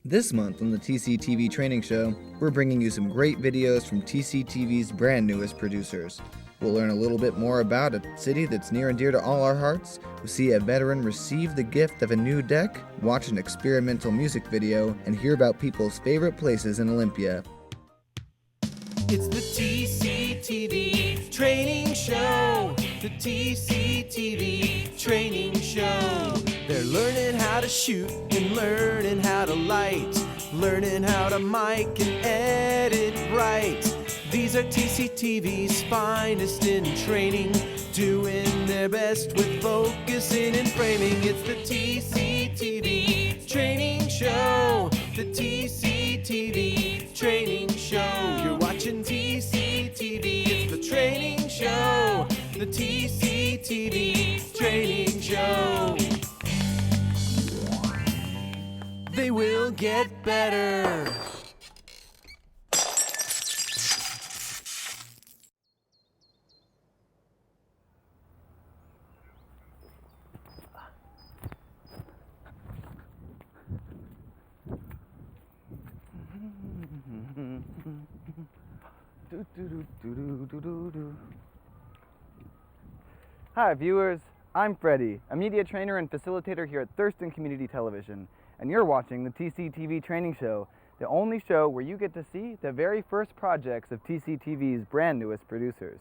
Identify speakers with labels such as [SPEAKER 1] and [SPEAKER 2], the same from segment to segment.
[SPEAKER 1] This month on the TCTV Training Show, we're bringing you some great videos from TCTV's brand newest producers. We'll learn a little bit more about a city that's near and dear to all our hearts. We'll see a veteran receive the gift of a new deck, watch an experimental music video, and hear about people's favorite places in Olympia.
[SPEAKER 2] It's the TCTV Training Show. The TCTV Training Show. They're learning how to shoot and learning how to light, learning how to mic and edit right. These are TCTV's finest in training, doing their best with focusing and framing. It's the TCTV Training Show. The TCTV Training Show. You're watching TCTV. It's the Training Show. The TCTV Training Show. They will get better.
[SPEAKER 3] Hi viewers, I'm Freddy, a media trainer and facilitator here at Thurston Community Television, and you're watching the TCTV Training Show, the only show where you get to see the very first projects of TCTV's brand newest producers.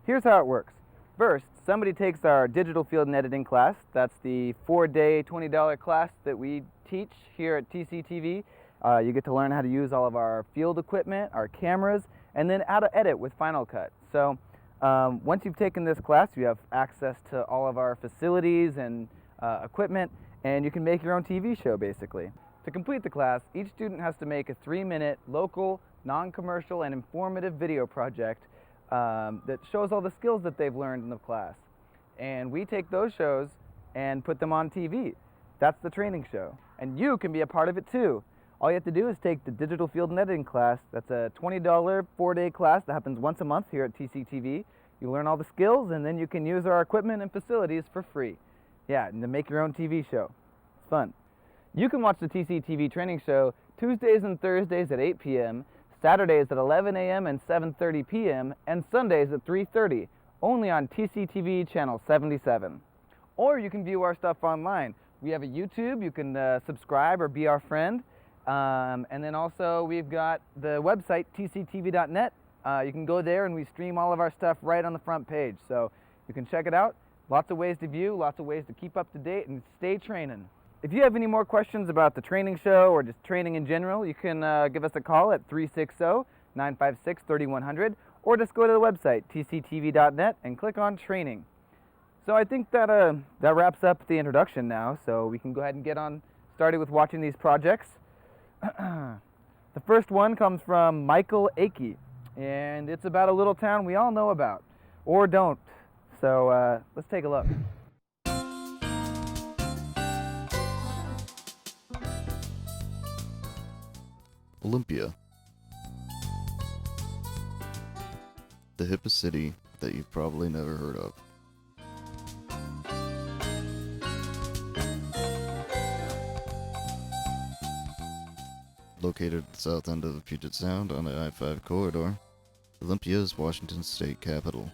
[SPEAKER 3] Here's how it works. First, somebody takes our digital field and editing class. That's the 4-day, $20 class that we teach here at TCTV. You get to learn how to use all of our field equipment, our cameras, and then how to edit with Final Cut. So once you've taken this class, you have access to all of our facilities and equipment, and you can make your own TV show basically. To complete the class, each student has to make a 3-minute local, non-commercial, and informative video project that shows all the skills that they've learned in the class. And we take those shows and put them on TV. That's the training show. And you can be a part of it too. All you have to do is take the digital field and editing class. That's a $20 4-day class that happens once a month here at TCTV. You learn all the skills, and then you can use our equipment and facilities for free. Yeah, and to make your own TV show. It's fun. You can watch the TCTV Training Show Tuesdays and Thursdays at 8 p.m., Saturdays at 11 a.m. and 7:30 p.m., and Sundays at 3:30, only on TCTV Channel 77. Or you can view our stuff online. We have a YouTube. You can subscribe or be our friend. And then also we've got the website, tctv.net. You can go there and we stream all of our stuff right on the front page. So you can check it out. Lots of ways to view, lots of ways to keep up to date and stay training. If you have any more questions about the training show or just training in general, you can give us a call at 360-956-3100 or just go to the website, tctv.net, and click on training. So I think that wraps up the introduction now, so we can go ahead and get on started with watching these projects. The first one comes from Michael Akey, and it's about a little town we all know about, or don't. So let's take a look.
[SPEAKER 4] Olympia. The hippest city that you've probably never heard of. Located at the south end of the Puget Sound on the I-5 corridor, Olympia is Washington's state capital.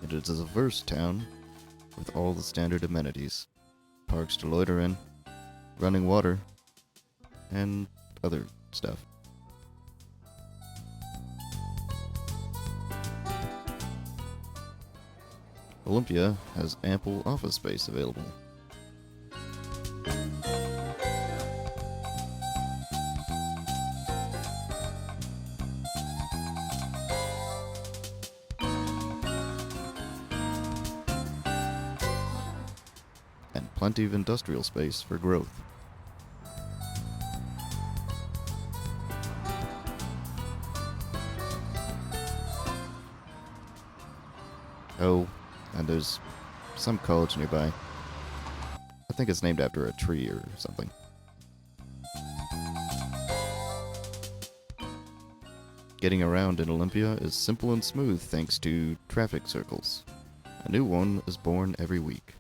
[SPEAKER 4] It is a diverse town with all the standard amenities, parks to loiter in, running water, and other stuff. Olympia has ample office space available. And plenty of industrial space for growth. Oh, and there's some college nearby. I think it's named after a tree or something. Getting around in Olympia is simple and smooth thanks to traffic circles. A new one is born every week.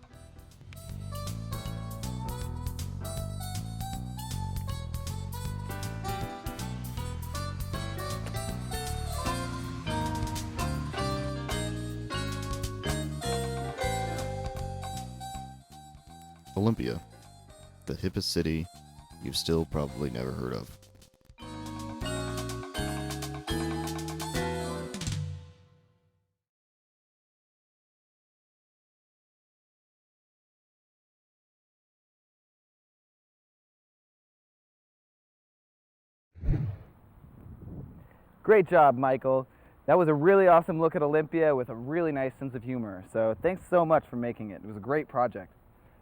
[SPEAKER 4] Olympia, the hippest city you've still probably never heard of.
[SPEAKER 3] Great job, Michael. That was a really awesome look at Olympia with a really nice sense of humor. So thanks so much for making it. It was a great project.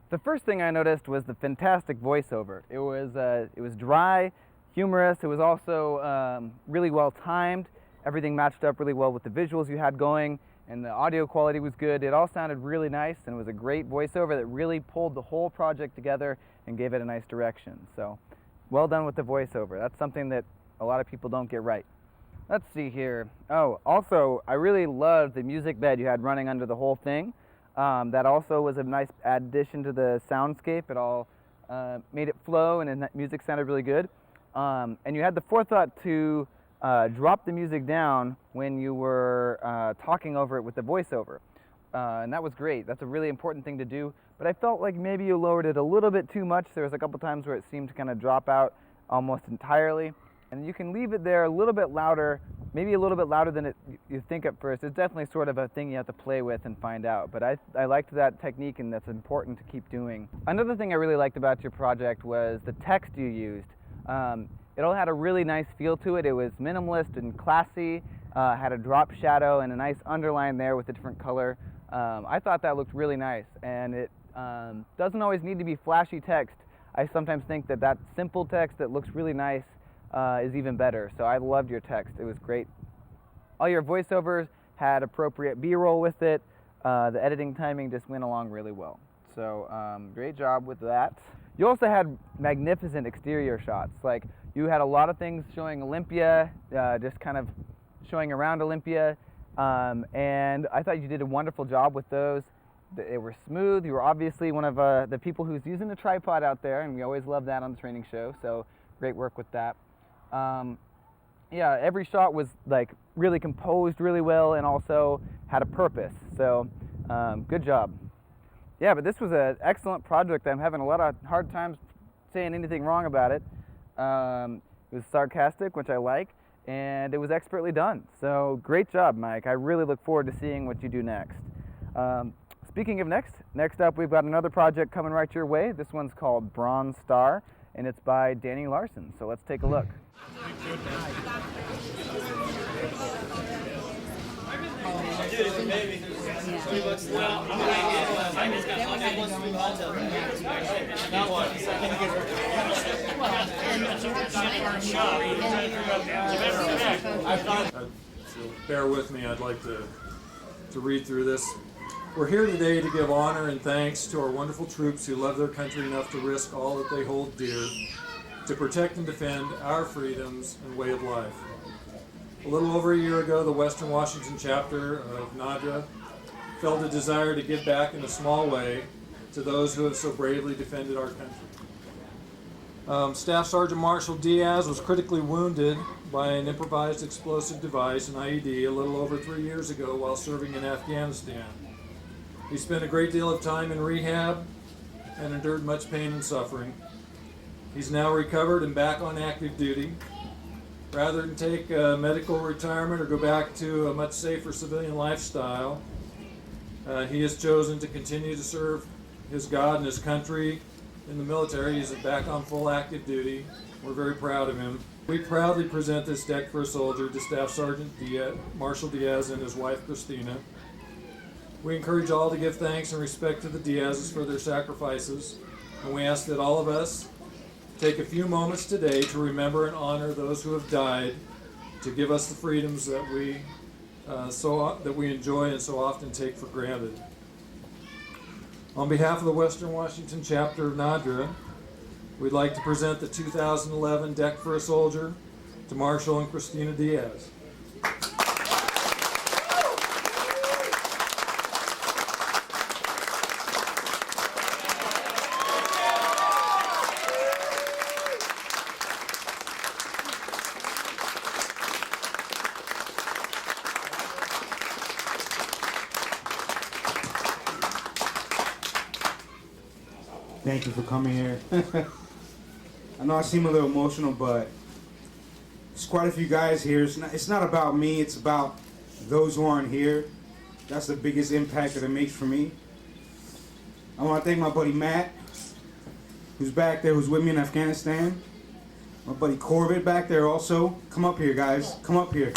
[SPEAKER 3] The first thing I noticed was the fantastic voiceover. It was dry, humorous. It was also really well timed. Everything matched up really well with the visuals you had going, and the audio quality was good. It all sounded really nice, and it was a great voiceover that really pulled the whole project together and gave it a nice direction. So well done with the voiceover. That's something that a lot of people don't get right. Let's see here. Oh, also, I really loved the music bed you had running under the whole thing. That also was a nice addition to the soundscape. It all made it flow, and the music sounded really good. And you had the forethought to drop the music down when you were talking over it with the voiceover. And that was great. That's a really important thing to do. But I felt like maybe you lowered it a little bit too much. There was a couple times where it seemed to kind of drop out almost entirely. And you can leave it there a little bit louder, maybe a little bit louder than you think at first. It's definitely sort of a thing you have to play with and find out. But I liked that technique, and that's important to keep doing. Another thing I really liked about your project was the text you used. It all had a really nice feel to it. It was minimalist and classy, had a drop shadow and a nice underline there with a different color. I thought that looked really nice, and it doesn't always need to be flashy text. I sometimes think that simple text that looks really nice is even better. So I loved your text. It was great. All your voiceovers had appropriate B-roll with it. The editing timing just went along really well. So great job with that. You also had magnificent exterior shots. Like, you had a lot of things showing Olympia, just kind of showing around Olympia. And I thought you did a wonderful job with those. They were smooth. You were obviously one of the people who's using the tripod out there, and we always love that on the training show. So great work with that. Yeah, every shot was like really composed really well and also had a purpose. So good job. Yeah, but this was an excellent project. I'm having a lot of hard times saying anything wrong about it. It was sarcastic, which I like, and it was expertly done. So great job, Mike. I really look forward to seeing what you do next. Speaking of next up we've got another project coming right your way. This one's called Bronze Star, and it's by Danny Larson. So let's take a look.
[SPEAKER 5] So bear with me, I'd like to read through this. We're here today to give honor and thanks to our wonderful troops who love their country enough to risk all that they hold dear to protect and defend our freedoms and way of life. A little over a year ago, the Western Washington chapter of NADRA felt a desire to give back in a small way to those who have so bravely defended our country. Staff Sergeant Marshal Diaz was critically wounded by an improvised explosive device, an IED, a little over 3 years ago while serving in Afghanistan. He spent a great deal of time in rehab and endured much pain and suffering. He's now recovered and back on active duty. Rather than take medical retirement or go back to a much safer civilian lifestyle, he has chosen to continue to serve his God and his country in the military. He's back on full active duty. We're very proud of him. We proudly present this deck for a soldier to Staff Sergeant Marshal Diaz and his wife Christina. We encourage all to give thanks and respect to the Diazes for their sacrifices, and we ask that all of us take a few moments today to remember and honor those who have died to give us the freedoms that we that we enjoy and so often take for granted. On behalf of the Western Washington chapter of NADRA, we'd like to present the 2011 Deck for a Soldier to Marshall and Christina Diaz.
[SPEAKER 6] Thank you for coming here. I know I seem a little emotional, but there's quite a few guys here. It's not about me, it's about those who aren't here. That's the biggest impact that it makes for me. I want to thank my buddy Matt, who's back there, who's with me in Afghanistan. My buddy Corbett back there also. Come up here, guys. Come up here.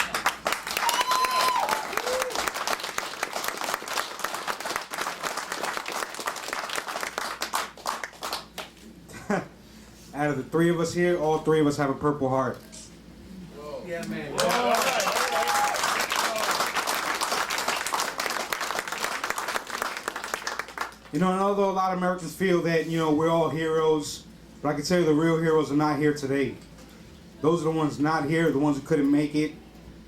[SPEAKER 6] Out of the three of us here, all three of us have a Purple Heart.
[SPEAKER 2] Yeah, man.
[SPEAKER 6] You know, and although a lot of Americans feel that, you know, we're all heroes, but I can tell you the real heroes are not here today. Those are the ones not here, the ones who couldn't make it,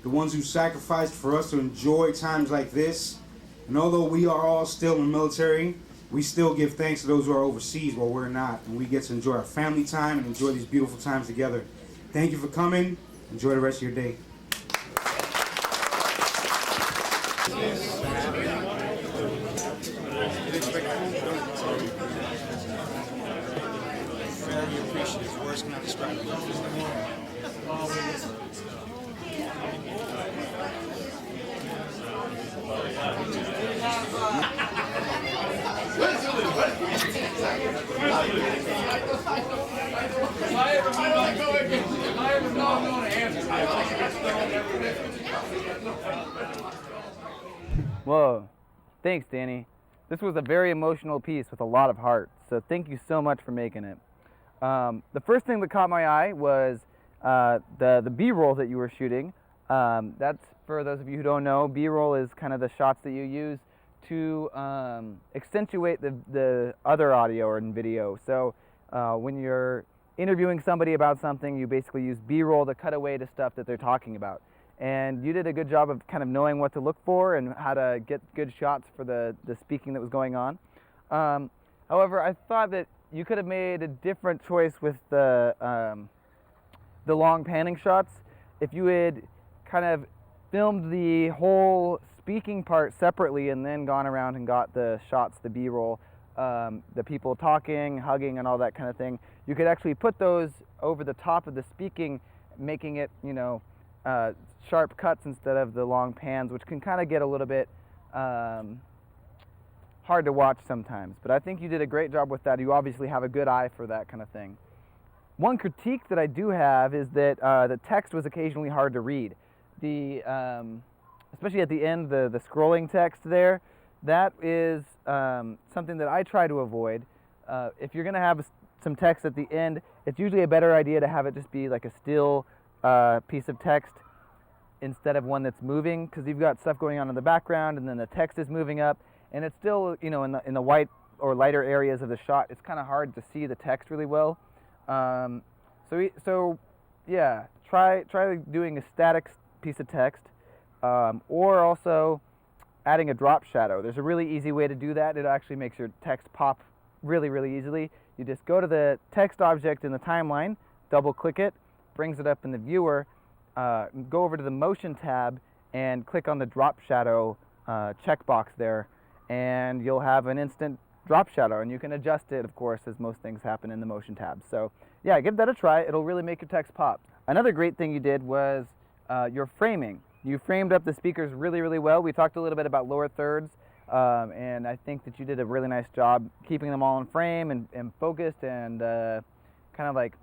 [SPEAKER 6] the ones who sacrificed for us to enjoy times like this. And although we are all still in the military, we still give thanks to those who are overseas while we're not. And we get to enjoy our family time and enjoy these beautiful times together. Thank you for coming. Enjoy the rest of your day.
[SPEAKER 7] Very appreciative. Words cannot describe it.
[SPEAKER 3] Whoa, thanks, Danny. This was a very emotional piece with a lot of heart, so thank you so much for making it. The first thing that caught my eye was the B-roll that you were shooting. That's, for those of you who don't know, B-roll is kind of the shots that you use to accentuate the other audio or video. So when you're interviewing somebody about something, you basically use B-roll to cut away to stuff that they're talking about. And you did a good job of kind of knowing what to look for and how to get good shots for the speaking that was going on. However, I thought that you could have made a different choice with the long panning shots. If you had kind of filmed the whole speaking part separately and then gone around and got the shots, the B-roll, the people talking, hugging, and all that kind of thing, you could actually put those over the top of the speaking, making it, you know, sharp cuts instead of the long pans, which can kind of get a little bit hard to watch sometimes. But I think you did a great job with that. You obviously have a good eye for that kind of thing. One critique that I do have is that the text was occasionally hard to read. Especially at the end, the scrolling text there, that is something that I try to avoid. If you're going to have some text at the end, it's usually a better idea to have it just be like a still piece of text instead of one that's moving, because you've got stuff going on in the background and then the text is moving up, and it's still, you know, in the white or lighter areas of the shot, it's kind of hard to see the text really well. So yeah, try doing a static piece of text, or also adding a drop shadow. There's a really easy way to do that. It actually makes your text pop really, really easily. You just go to the text object in the timeline, double click it, brings it up in the viewer, go over to the motion tab and click on the drop shadow checkbox there, and you'll have an instant drop shadow, and you can adjust it, of course, as most things happen in the motion tab. So yeah, give that a try. It'll really make your text pop. Another great thing you did was your framing. You framed up the speakers really, really well. We talked a little bit about lower thirds, and I think that you did a really nice job keeping them all in frame and focused, and kind of like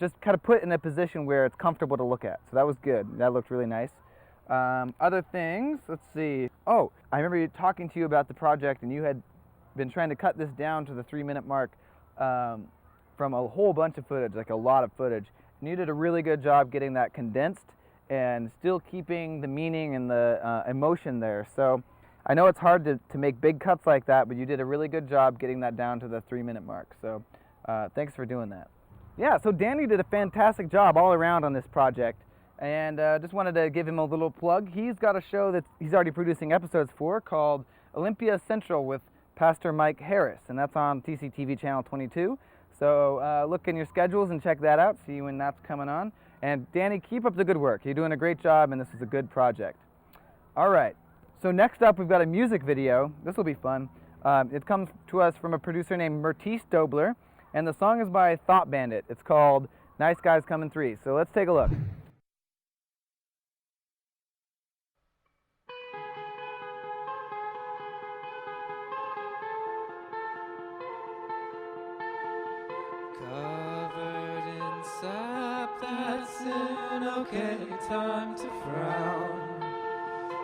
[SPEAKER 3] just kind of put in a position where it's comfortable to look at. So that was good. That looked really nice. Other things, let's see. Oh, I remember talking to you about the project, and you had been trying to cut this down to the 3-minute mark from a whole bunch of footage, like a lot of footage. And you did a really good job getting that condensed and still keeping the meaning and the emotion there. So I know it's hard to make big cuts like that, but you did a really good job getting that down to the 3-minute mark. So thanks for doing that. Yeah, so Danny did a fantastic job all around on this project, and just wanted to give him a little plug. He's got a show that he's already producing episodes for called Olympia Central with Pastor Mike Harris, and that's on TCTV Channel 22. So look in your schedules and check that out, see when that's coming on. And Danny, keep up the good work. You're doing a great job, and this is a good project. All right, so next up we've got a music video. This will be fun. It comes to us from a producer named Freddy Dobler, and the song is by Thought Bandit. It's called Nice Guys Coming 3. So let's take a look.
[SPEAKER 2] Covered in sap, that's an okay time to frown.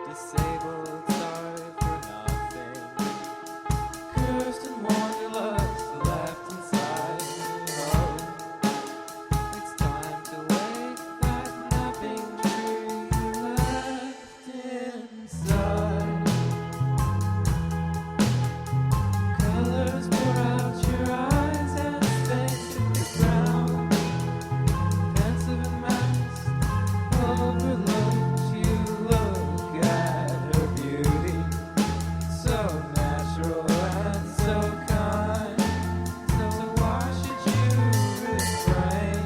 [SPEAKER 2] Disabled, sorry for nothing. Cursed and wanderlust, left inside. Oh, it's time to wake that napping tree left inside. Colors pour out your eyes and face to the ground. Pensive and masked, overlooked, you look at her beauty. So natural and so kind. So why should you refrain?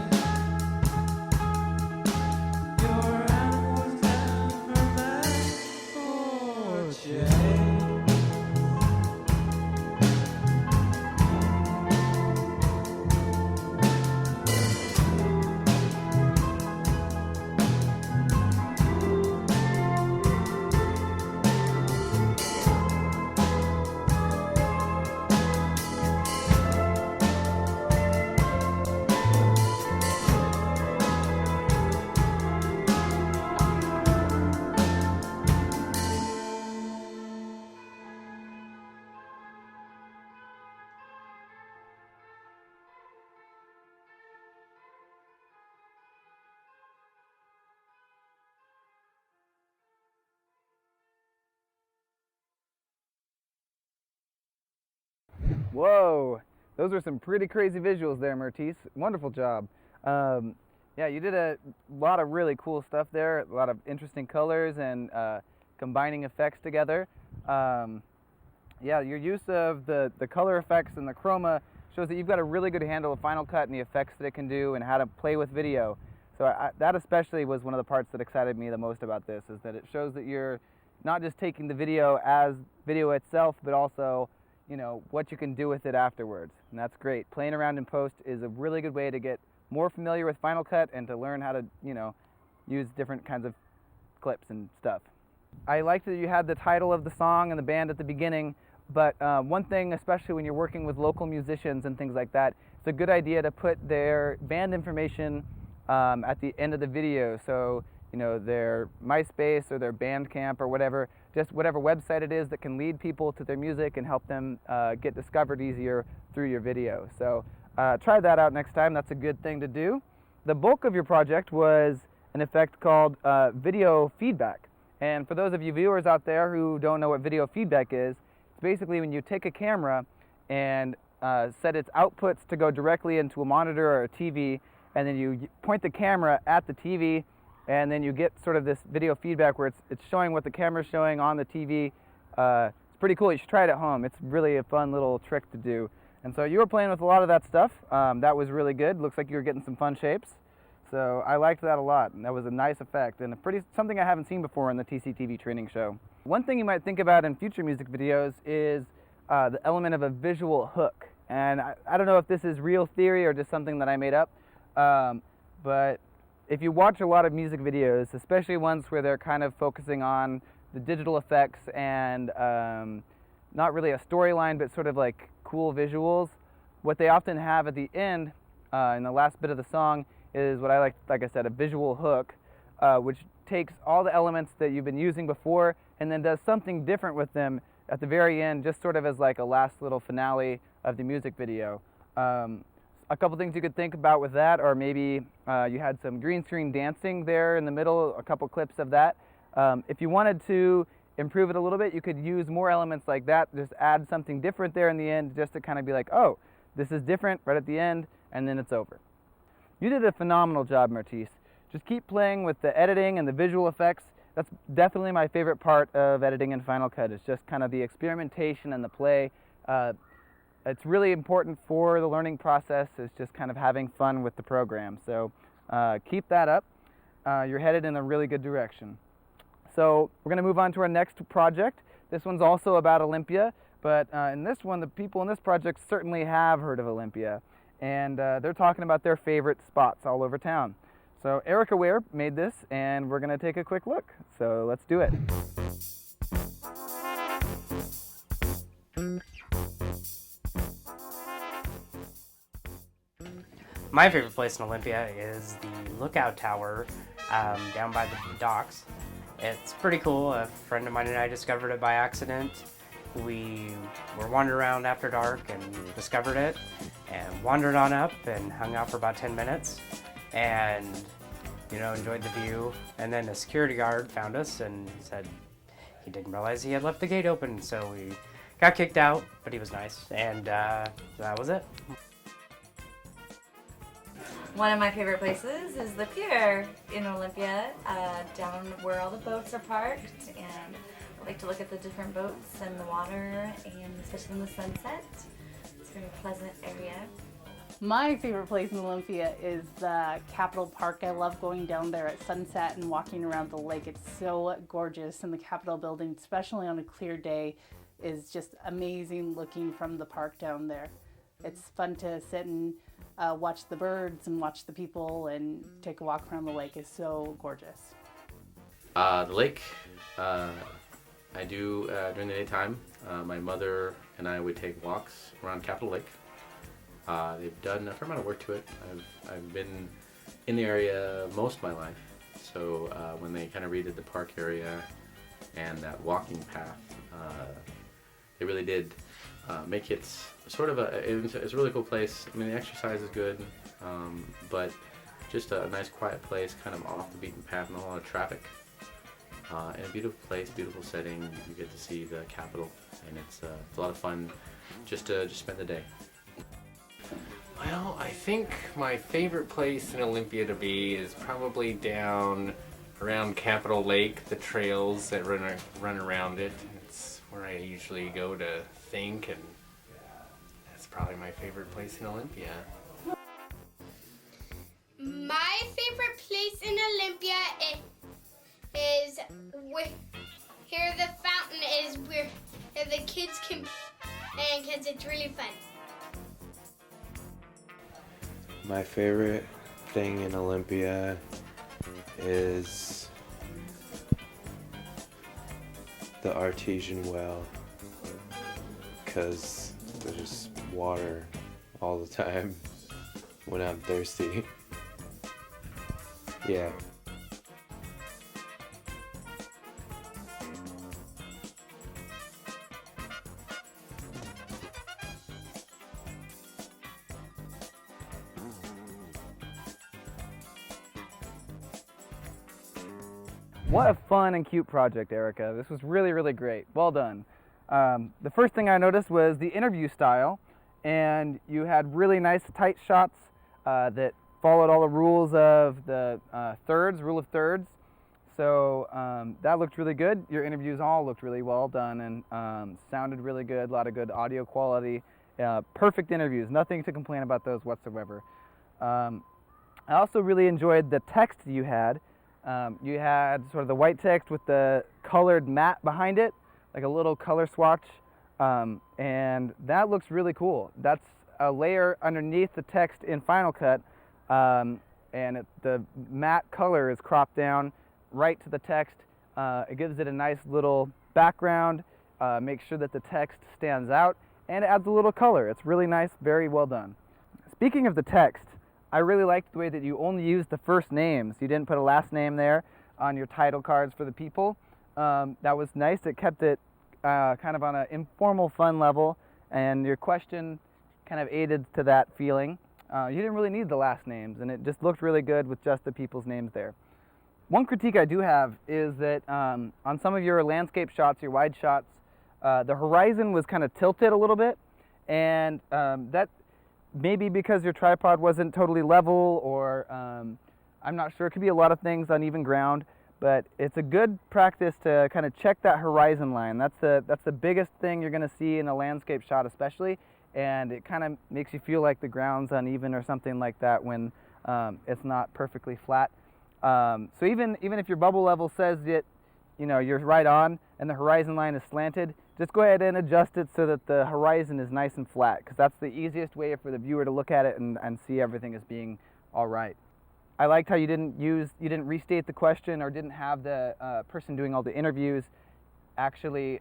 [SPEAKER 2] Your animals never meant for change.
[SPEAKER 3] Whoa, those were some pretty crazy visuals there, Mertice. Wonderful job. Yeah, you did a lot of really cool stuff there, a lot of interesting colors and combining effects together. Yeah, your use of the color effects and the chroma shows that you've got a really good handle of Final Cut and the effects that it can do and how to play with video. So that especially was one of the parts that excited me the most about this, is that it shows that you're not just taking the video as video itself, but also, you know, what you can do with it afterwards. And that's great. Playing around in post is a really good way to get more familiar with Final Cut and to learn how to, you know, use different kinds of clips and stuff. I liked that you had the title of the song and the band at the beginning, but one thing, especially when you're working with local musicians and things like that, it's a good idea to put their band information at the end of the video. So, you know, their MySpace or their Bandcamp or whatever, just whatever website it is that can lead people to their music and help them get discovered easier through your video. So try that out next time. That's a good thing to do. The bulk of your project was an effect called video feedback. And for those of you viewers out there who don't know what video feedback is, it's basically when you take a camera and set its outputs to go directly into a monitor or a TV, and then you point the camera at the TV, and then you get sort of this video feedback where it's showing what the camera's showing on the TV. It's pretty cool. You should try it at home. It's really a fun little trick to do. And so you were playing with a lot of that stuff. That was really good. Looks like you were getting some fun shapes. So I liked that a lot, and that was a nice effect and something I haven't seen before in the TCTV Training Show. One thing you might think about in future music videos is the element of a visual hook. And I don't know if this is real theory or just something that I made up, but if you watch a lot of music videos, especially ones where they're kind of focusing on the digital effects and not really a storyline, but sort of like cool visuals, what they often have at the end, in the last bit of the song, is what I like I said, a visual hook, which takes all the elements that you've been using before and then does something different with them at the very end, just sort of as like a last little finale of the music video. a couple things you could think about with that, or maybe you had some green screen dancing there in the middle, a couple clips of that. If you wanted to improve it a little bit, you could use more elements like that, just add something different there in the end, just to kind of be like, oh, this is different right at the end, and then it's over. You did a phenomenal job, Martise. Just keep playing with the editing and the visual effects. That's definitely my favorite part of editing in Final Cut, is just kind of the experimentation and the play. It's really important for the learning process, is just kind of having fun with the program. So keep that up. You're headed in a really good direction. So we're going to move on to our next project. This one's also about Olympia, but in this one, the people in this project certainly have heard of Olympia, and they're talking about their favorite spots all over town. So Erica Ware made this, and we're going to take a quick look. So let's do it.
[SPEAKER 8] My favorite place in Olympia is the lookout tower down by the docks. It's pretty cool. A friend of mine and I discovered it by accident. We were wandering around after dark and discovered it, and wandered on up and hung out for about 10 minutes and, you know, enjoyed the view. And then a security guard found us and said he didn't realize he had left the gate open, so we got kicked out, but he was nice, and that was it.
[SPEAKER 9] One of my favorite places is the pier in Olympia, down where all the boats are parked, and I like to look at the different boats and the water, and especially in the sunset. It's a very pleasant area.
[SPEAKER 10] My favorite place in Olympia is the Capitol Park. I love going down there at sunset and walking around the lake. It's so gorgeous, and the Capitol building, especially on a clear day, is just amazing looking from the park down there. It's fun to sit and watch the birds and watch the people and take a walk around the lake. Is so gorgeous.
[SPEAKER 11] The lake, I do during the daytime. My mother and I would take walks around Capitol Lake. They've done a fair amount of work to it. I've been in the area most of my life, so when they kind of redid the park area and that walking path, they really did make it sort of it's a really cool place. I mean, the exercise is good, but just a nice quiet place, kind of off the beaten path, not a lot of traffic. And a beautiful place, beautiful setting. You get to see the Capitol, and it's a lot of fun just to spend the day.
[SPEAKER 12] Well, I think my favorite place in Olympia to be is probably down around Capitol Lake, the trails that run around it. It's where I usually go to think, and that's probably my favorite place in Olympia.
[SPEAKER 13] My favorite place in Olympia is where here the fountain is, where the kids can, and because it's really fun.
[SPEAKER 14] My favorite thing in Olympia is the artesian well, because there's just water all the time when I'm thirsty. Yeah.
[SPEAKER 3] What a fun and cute project, Erica. This was really, really great. Well done. The first thing I noticed was the interview style, and you had really nice tight shots that followed all the rules of the rule of thirds. So that looked really good. Your interviews all looked really well done and sounded really good. A lot of good audio quality. Perfect interviews. Nothing to complain about those whatsoever. I also really enjoyed the text you had. You had sort of the white text with the colored mat behind it, like a little color swatch, and that looks really cool. That's a layer underneath the text in Final Cut, and the matte color is cropped down right to the text. It gives it a nice little background, makes sure that the text stands out, and it adds a little color. It's really nice, very well done. Speaking of the text, I really liked the way that you only used the first names. You didn't put a last name there on your title cards for the people. That was nice. It kept it kind of on an informal, fun level, and your question kind of aided to that feeling. You didn't really need the last names, and it just looked really good with just the people's names there. One critique I do have is that on some of your landscape shots, your wide shots, the horizon was kind of tilted a little bit, and that may be because your tripod wasn't totally level, or I'm not sure. It could be a lot of things, uneven ground, but it's a good practice to kind of check that horizon line. That's the biggest thing you're going to see in a landscape shot especially, and it kind of makes you feel like the ground's uneven or something like that when it's not perfectly flat. So even if your bubble level says that you're right on and the horizon line is slanted, just go ahead and adjust it so that the horizon is nice and flat, because that's the easiest way for the viewer to look at it and see everything as being all right. I liked how you didn't restate the question, or didn't have the person doing all the interviews actually,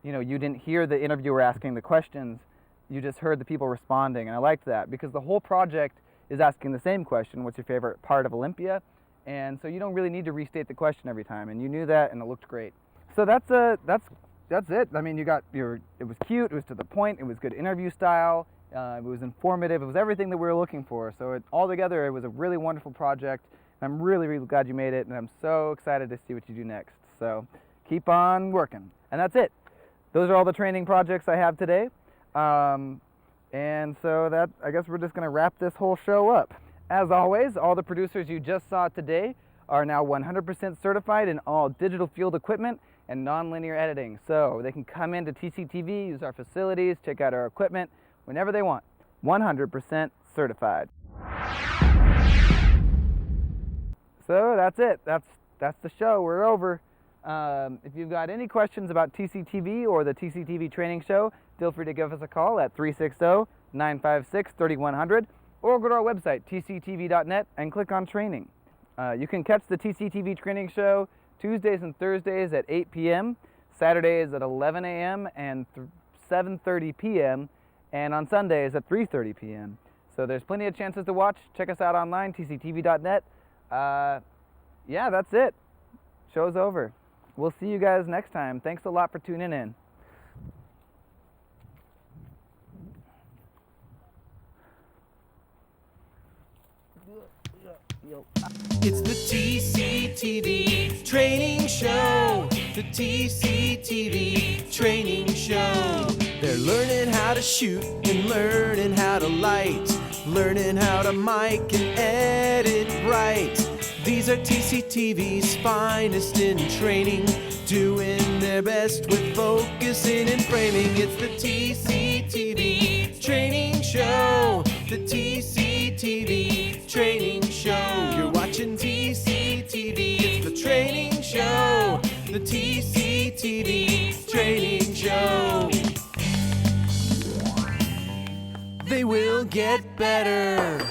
[SPEAKER 3] you didn't hear the interviewer asking the questions, you just heard the people responding, and I liked that, because the whole project is asking the same question: what's your favorite part of Olympia? And so you don't really need to restate the question every time, and you knew that, and it looked great. So that's it. I mean, it was cute, it was to the point, it was good interview style, it was informative, it was everything that we were looking for. So altogether, it was a really wonderful project, and I'm really, really glad you made it, and I'm so excited to see what you do next. So keep on working. And that's it. Those are all the training projects I have today. And so I guess we're just going to wrap this whole show up. As always, all the producers you just saw today are now 100% certified in all digital field equipment and nonlinear editing. So they can come into TCTV, use our facilities, check out our equipment whenever they want. 100% certified. So that's it. That's the show. We're over. If you've got any questions about TCTV or the TCTV Training Show, feel free to give us a call at 360-956-3100, or go to our website, tctv.net, and click on Training. You can catch the TCTV Training Show Tuesdays and Thursdays at 8 p.m., Saturdays at 11 a.m. and 7:30 p.m., and on Sundays at 3:30 p.m. So there's plenty of chances to watch. Check us out online, tctv.net. Yeah, that's it. Show's over. We'll see you guys next time. Thanks a lot for tuning in.
[SPEAKER 2] It's the TCTV Training Show. The TCTV Training Show. They're learning how to shoot and learning how to light, learning how to mic and edit right. These are TCTV's finest in training, doing their best with focusing and framing. It's the TCTV Training Show. The TCTV Training Show. You're watching TCTV. It's the Training Show. The TCTV Training Show. They will get better.